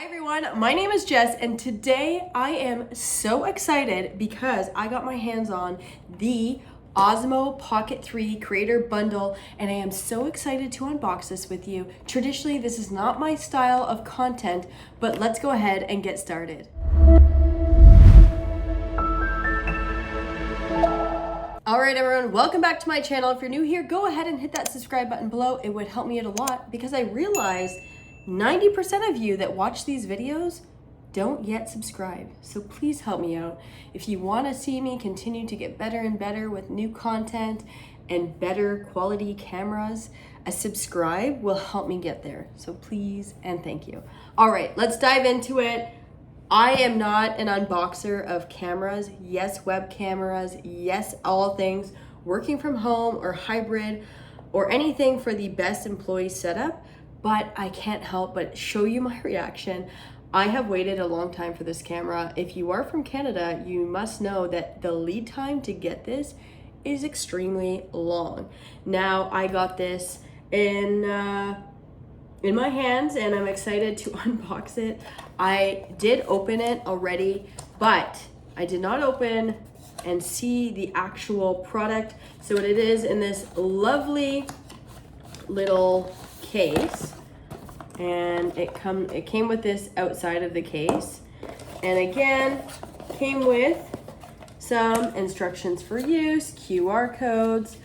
everyone, my name is Jess and today I am so excited because I got my hands on the Osmo Pocket 3 Creator Bundle and I am so excited to unbox this with you. Traditionally, this is not my style of content, but let's go ahead and get started. Alright everyone, welcome back to my channel. If you're new here, go ahead and hit that subscribe button below. It would help me out a lot because I realized 90% of you that watch these videos don't yet subscribe. So please help me out. If you want to see me continue to get better and better with new content and better quality cameras, a subscribe will help me get there. So please and thank you. All right, let's dive into it. I am not an unboxer of cameras. Yes, web cameras. Yes, all things working from home or hybrid or anything for the best employee setup. But I can't help but show you my reaction. I have waited a long time for this camera. If you are from Canada, you must know that the lead time to get this is extremely long. Now, I got this in my hands and I'm excited to unbox it. I did open it already, but I did not open and see the actual product. So what it is in this lovely little case, and it came with this outside of the case, and again came with some instructions for use, QR codes,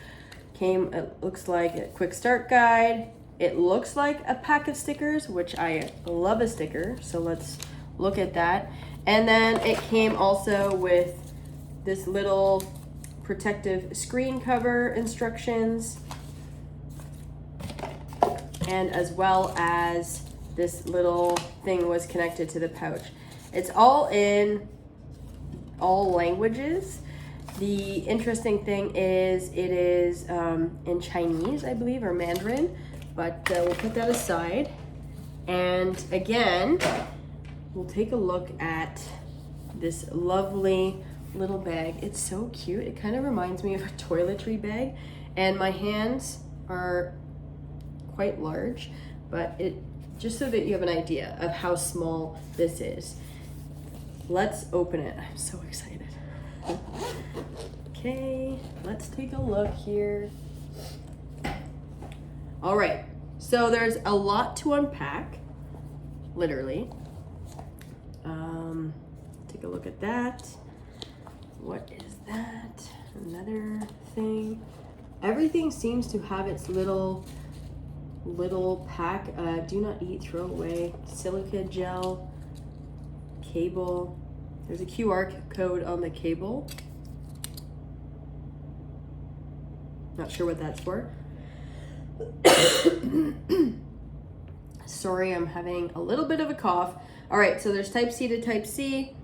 it looks like a quick start guide, it looks like a pack of stickers, which I love a sticker, so let's look at that. And then it came also with this little protective screen cover instructions, and as well as this little thing was connected to the pouch. It's all in all languages. The interesting thing is it is in Chinese, I believe, or Mandarin, but we'll put that aside. And again, we'll take a look at this lovely little bag. It's so cute. It kind of reminds me of a toiletry bag, and my hands are quite large, but it just so that you have an idea of how small this is. Let's open it. I'm so excited. Okay, let's take a look here. All right, so there's a lot to unpack, literally. Take a look at that. What is that? Another thing. Everything seems to have its little pack. Do not eat, throw away, silica gel, cable. There's a QR code on the cable. Not sure what that's for. Sorry, I'm having a little bit of a cough. All right, so there's type C to type C.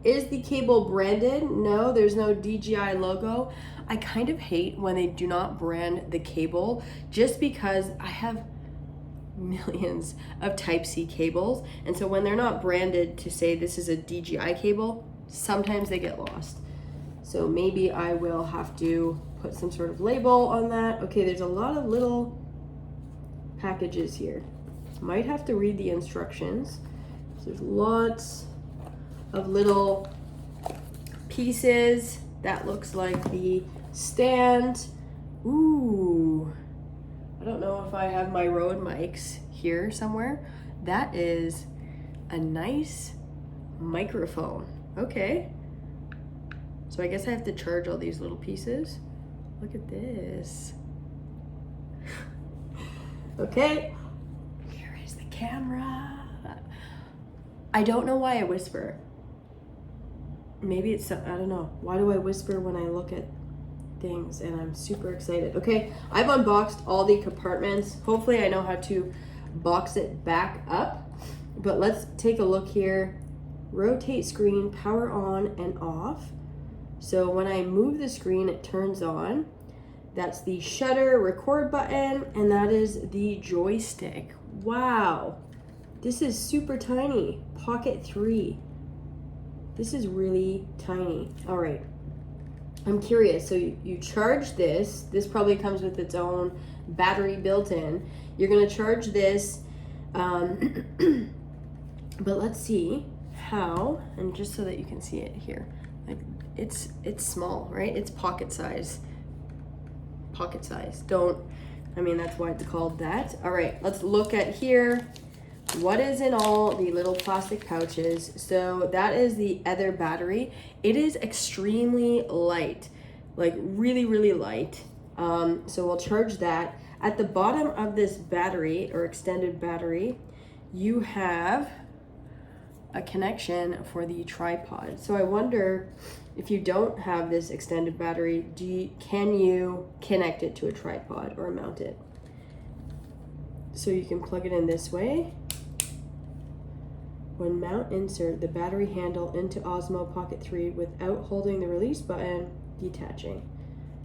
Is the cable branded? No, there's no DJI logo. I kind of hate when they do not brand the cable, just because I have millions of type C cables, and so when they're not branded to say this is a DJI cable, sometimes they get lost. So maybe I will have to put some sort of label on that. Okay, there's a lot of little packages here. Might have to read the instructions. So there's lots of little pieces. That looks like the stand. Ooh, I don't know if I have my Rode mics here somewhere. That is a nice microphone. Okay, so I guess I have to charge all these little pieces. Look at this. Okay, here is the camera. I don't know why I whisper. Maybe it's, I don't know. Why do I whisper when I look at things? And I'm super excited. Okay, I've unboxed all the compartments. Hopefully I know how to box it back up. But let's take a look here. Rotate screen, power on and off. So when I move the screen, it turns on. That's the shutter record button, and that is the joystick. Wow, this is super tiny. Pocket 3. This is really tiny. All right, I'm curious. So you charge this. This probably comes with its own battery built in. You're gonna charge this But let's see how, and just so that you can see it here, like it's small, right? It's pocket size. Pocket size. I mean, that's why it's called that. All right, let's look at here. What is in all the little plastic pouches? So that is the other battery. It is extremely light, like really, really light. So we'll charge that. At the bottom of this battery or extended battery, you have a connection for the tripod. So I wonder if you don't have this extended battery, can you connect it to a tripod or mount it? So you can plug it in this way. When mount, insert the battery handle into Osmo Pocket 3 without holding the release button, detaching.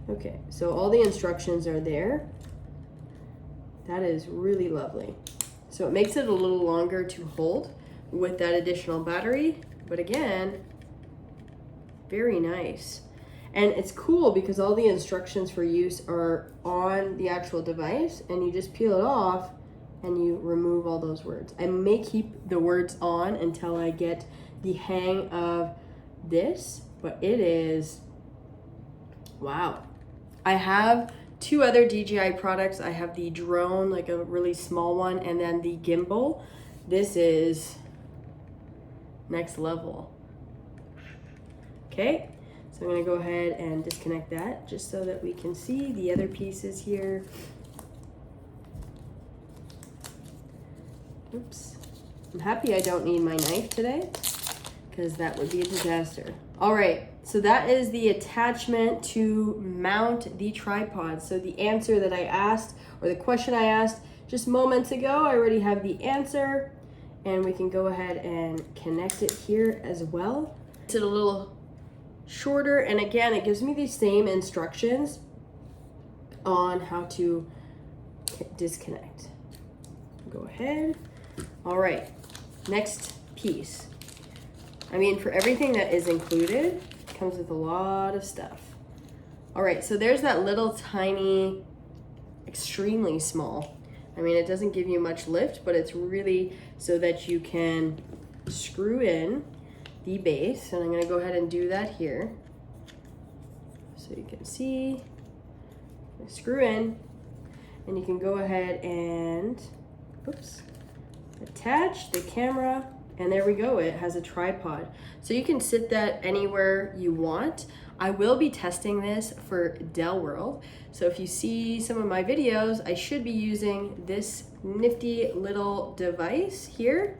Okay, so all the instructions are there. That is really lovely. So it makes it a little longer to hold with that additional battery, but again, very nice. And it's cool because all the instructions for use are on the actual device, and you just peel it off and you remove all those words. I may keep the words on until I get the hang of this, but it is, wow. I have two other DJI products. I have the drone, like a really small one, and then the gimbal. This is next level. Okay, so I'm gonna go ahead and disconnect that just so that we can see the other pieces here. Oops. I'm happy I don't need my knife today because that would be a disaster. All right, so that is the attachment to mount the tripod. So the answer that I asked, or the question I asked just moments ago, I already have the answer, and we can go ahead and connect it here as well. It's a little shorter, and again, it gives me the same instructions on how to disconnect. Go ahead. All right, next piece. I mean, for everything that is included, it comes with a lot of stuff. All right, so there's that little tiny, extremely small. I mean, it doesn't give you much lift, but it's really so that you can screw in the base. And I'm gonna go ahead and do that here. So you can see, screw in, and you can go ahead and, oops, attach the camera, and there we go. It has a tripod. So you can sit that anywhere you want. I will be testing this for Dell World. So if you see some of my videos, I should be using this nifty little device here.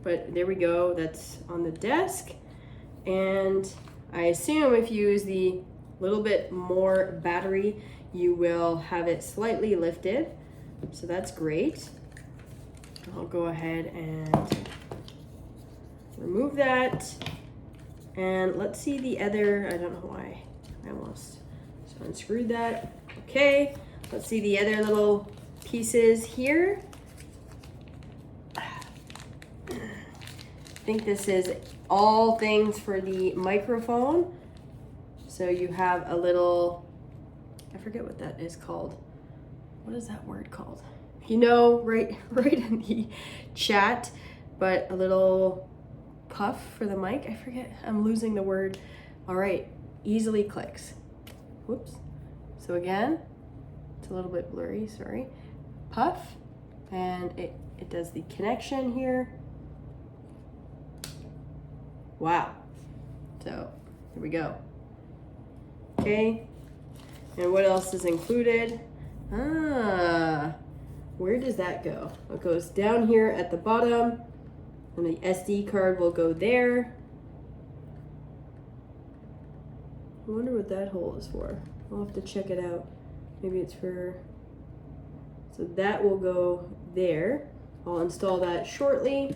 But there we go, that's on the desk. And I assume if you use the little bit more battery, you will have it slightly lifted. So that's great. I'll go ahead and remove that. And let's see the other, I don't know why I almost unscrewed that. Okay, let's see the other little pieces here. I think this is all things for the microphone. So you have a little, I forget what that is called. What is that word called? You know, right in the chat, but a little puff for the mic. I forget, I'm losing the word. All right, easily clicks. Whoops. So again, it's a little bit blurry, sorry. Puff, and it does the connection here. Wow. So here we go. Okay, and what else is included? Where does that go? It goes down here at the bottom, and the SD card will go there. I wonder what that hole is for. I'll have to check it out. Maybe it's for, so that will go there. I'll install that shortly.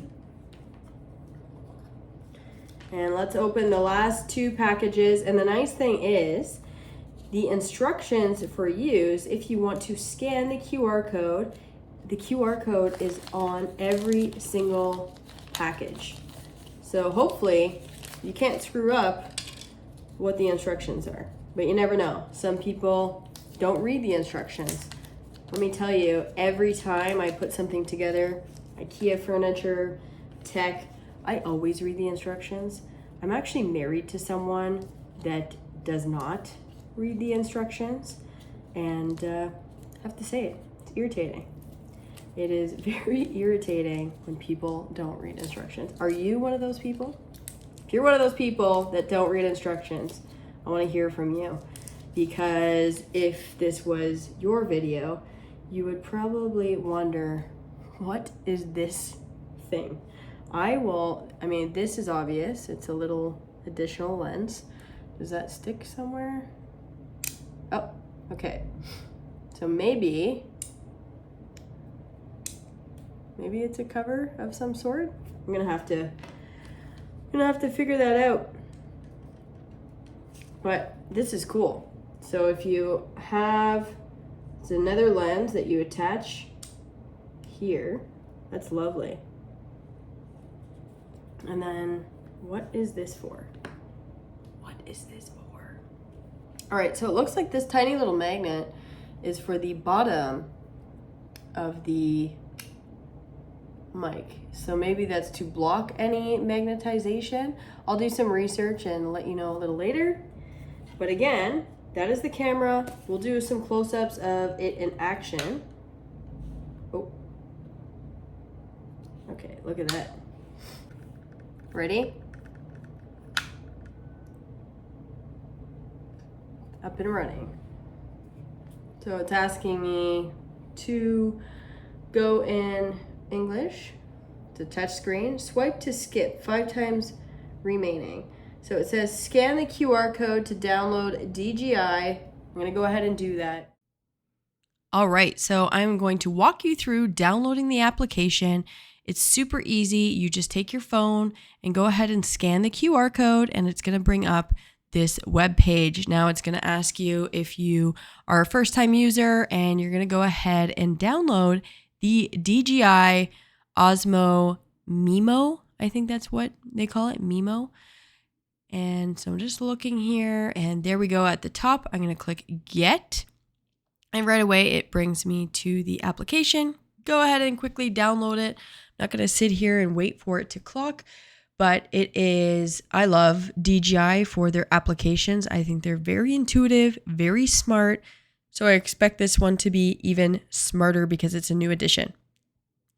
And let's open the last two packages. And the nice thing is, the instructions for use, if you want to scan the QR code is on every single package. So hopefully you can't screw up what the instructions are, but you never know. Some people don't read the instructions. Let me tell you, every time I put something together, IKEA furniture, tech, I always read the instructions. I'm actually married to someone that does not read the instructions, and I have to say it's irritating. It is very irritating when people don't read instructions. Are you one of those people? If you're one of those people that don't read instructions, I want to hear from you, because if this was your video, you would probably wonder, what is this thing? I mean, this is obvious. It's a little additional lens. Does that stick somewhere? Oh, okay. So maybe it's a cover of some sort. I'm gonna have to figure that out. But this is cool. So if you have, it's another lens that you attach here. That's lovely. And then what is this for? What is this for? All right, so it looks like this tiny little magnet is for the bottom of the mic. So maybe that's to block any magnetization. I'll do some research and let you know a little later. But again, that is the camera. We'll do some close-ups of it in action. Oh. Okay, look at that. Ready? Up and running. So it's asking me to go in English. It's a touch screen. Swipe to skip 5 times remaining. So it says scan the QR code to download DJI. I'm gonna go ahead and do that. All right, so I'm going to walk you through downloading the application. It's super easy. You just take your phone and go ahead and scan the QR code, and it's gonna bring up this web page. Now it's gonna ask you if you are a first-time user, and you're gonna go ahead and download the DJI Osmo Mimo. I think that's what they call it, Mimo. And so I'm just looking here, and there we go at the top. I'm gonna click get, and right away it brings me to the application. Go ahead and quickly download it. I'm not gonna sit here and wait for it to clock, but I love DJI for their applications. I think they're very intuitive, very smart. So I expect this one to be even smarter because it's a new addition.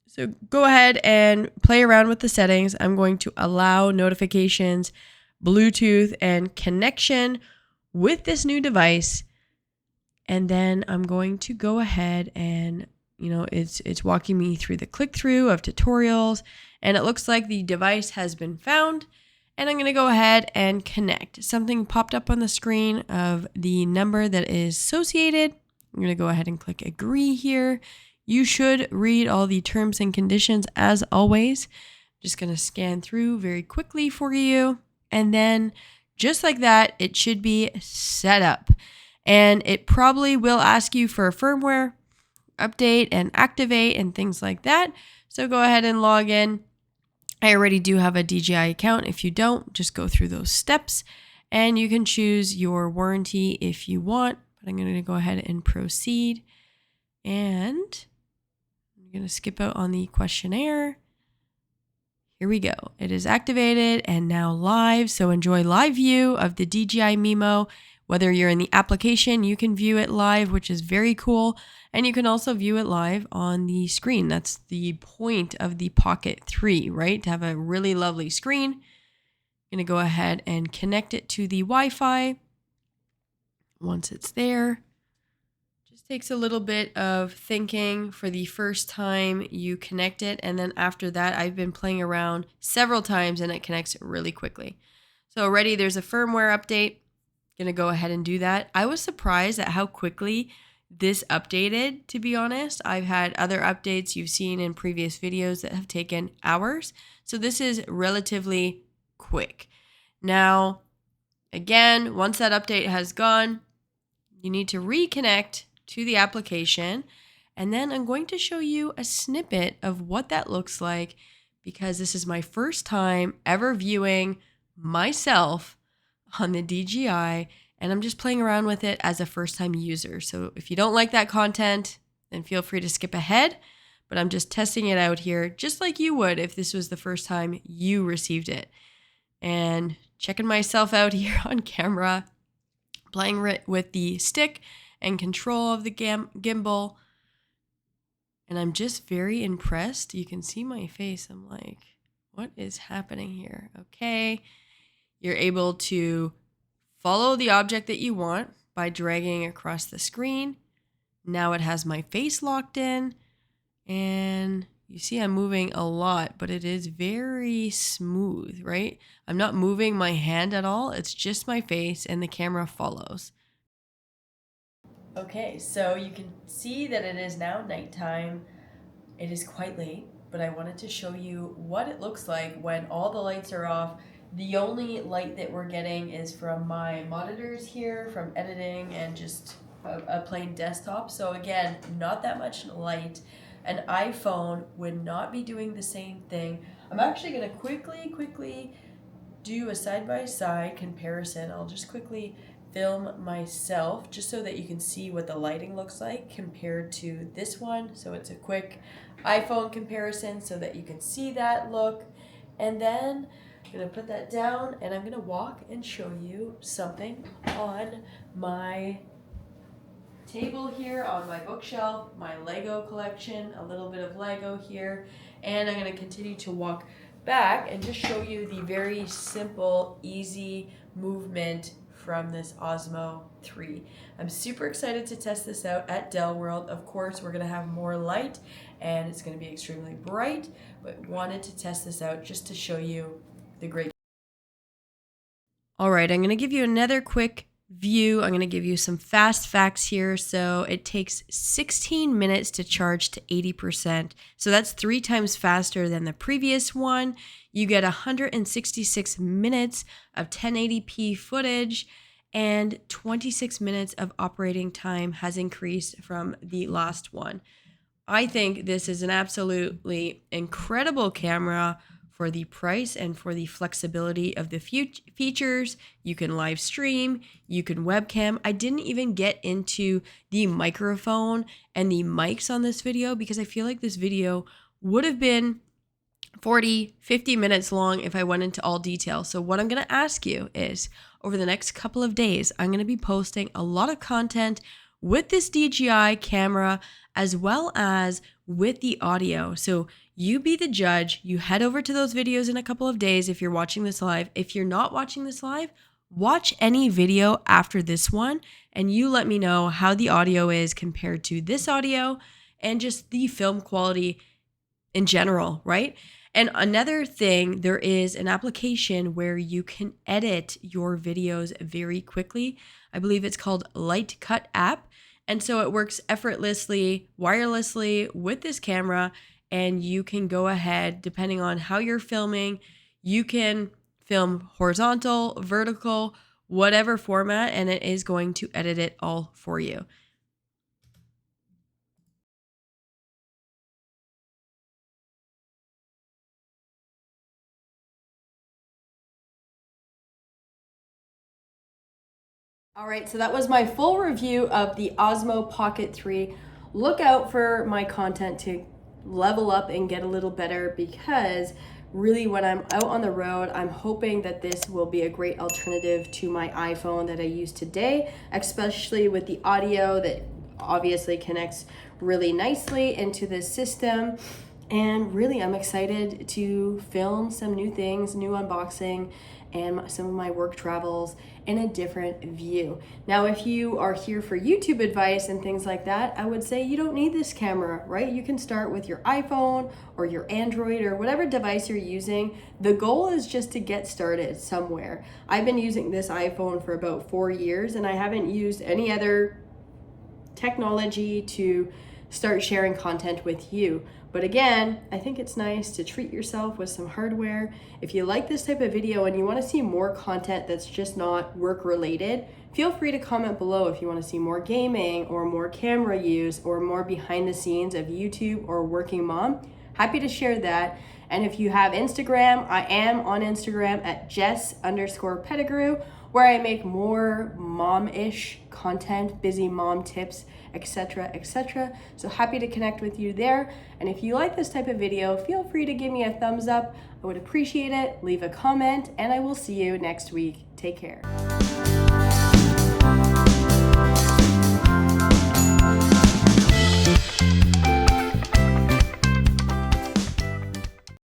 So go ahead and play around with the settings. I'm going to allow notifications, Bluetooth, and connection with this new device. And then I'm going to go ahead and, it's walking me through the click-through of tutorials, and it looks like the device has been found. And I'm going to go ahead and connect. Something popped up on the screen of the number that is associated. I'm going to go ahead and click agree here. You should read all the terms and conditions as always. Just going to scan through very quickly for you. And then just like that, it should be set up. And it probably will ask you for a firmware update and activate and things like that. So go ahead and log in. I already do have a DJI account. If you don't, just go through those steps, and you can choose your warranty if you want. But I'm going to go ahead and proceed. And I'm going to skip out on the questionnaire. Here we go. It is activated and now live. So enjoy live view of the DJI Mimo. Whether you're in the application, you can view it live, which is very cool. And you can also view it live on the screen. That's the point of the Pocket 3, right? To have a really lovely screen. I'm going to go ahead and connect it to the Wi-Fi. Once it's there, just takes a little bit of thinking for the first time you connect it. And then after that, I've been playing around several times and it connects really quickly. So already there's a firmware update. Going to go ahead and do that. I was surprised at how quickly this updated, to be honest. I've had other updates you've seen in previous videos that have taken hours. So this is relatively quick. Now, again, once that update has gone, you need to reconnect to the application. And then I'm going to show you a snippet of what that looks like, because this is my first time ever viewing myself on the DJI, and I'm just playing around with it as a first-time user. So if you don't like that content, then feel free to skip ahead. but I'm just testing it out here just like you would if this was the first time you received it. And checking myself out here on camera, playing with the stick and control of the gimbal. And I'm just very impressed. You can see my face. I'm like, what is happening here? Okay. You're able to follow the object that you want by dragging across the screen. Now it has my face locked in. And you see I'm moving a lot, but it is very smooth, right? I'm not moving my hand at all. It's just my face and the camera follows. Okay, so you can see that it is now nighttime. It is quite late, but I wanted to show you what it looks like when all the lights are off. The only light that we're getting is from my monitors here, from editing and just a plain desktop. So again, not that much light. An iPhone would not be doing the same thing. I'm actually gonna quickly do a side-by-side comparison. I'll just quickly film myself just so that you can see what the lighting looks like compared to this one. So it's a quick iPhone comparison so that you can see that look. And then I'm gonna put that down and I'm gonna walk and show you something on my table here, on my bookshelf, my Lego collection, a little bit of Lego here. And I'm gonna continue to walk back and just show you the very simple, easy movement from this Osmo 3. I'm super excited to test this out at Dell World. Of course, we're gonna have more light and it's gonna be extremely bright, but wanted to test this out just to show you the great. All right, I'm gonna give you another quick view. I'm gonna give you some fast facts here. So it takes 16 minutes to charge to 80%. So that's 3 times faster than the previous one. You get 166 minutes of 1080p footage, and 26 minutes of operating time has increased from the last one. I think this is an absolutely incredible camera for the price and for the flexibility of the features. You can live stream, you can webcam. I didn't even get into the microphone and the mics on this video because I feel like this video would have been 40, 50 minutes long if I went into all detail. So what I'm going to ask you is, over the next couple of days, I'm going to be posting a lot of content with this DJI camera as well as with the audio. So you be the judge. You head over to those videos in a couple of days if you're watching this live. If you're not watching this live, watch any video after this one and you let me know how the audio is compared to this audio and just the film quality in general, right? And another thing, there is an application where you can edit your videos very quickly. I believe it's called Light Cut app. And so it works effortlessly, wirelessly with this camera. And you can go ahead, depending on how you're filming, you can film horizontal, vertical, whatever format, and it is going to edit it all for you. All right, so that was my full review of the Osmo Pocket 3. Look out for my content to level up and get a little better because really when I'm out on the road, I'm hoping that this will be a great alternative to my iPhone that I use today, especially with the audio that obviously connects really nicely into this system. And really, I'm excited to film some new things, new unboxing, and some of my work travels in a different view. Now, if you are here for YouTube advice and things like that, I would say you don't need this camera, right? You can start with your iPhone or your Android or whatever device you're using. The goal is just to get started somewhere. I've been using this iPhone for about 4 years and I haven't used any other technology to start sharing content with you. But again, I think it's nice to treat yourself with some hardware. If you like this type of video and you want to see more content that's just not work related, feel free to comment below if you want to see more gaming or more camera use or more behind the scenes of YouTube or working mom. Happy to share that. And if you have Instagram, I am on Instagram at Jess_Pettigrew, where I make more mom-ish content, busy mom tips, etc., etc. So happy to connect with you there. And if you like this type of video, feel free to give me a thumbs up. I would appreciate it. Leave a comment, and I will see you next week. Take care.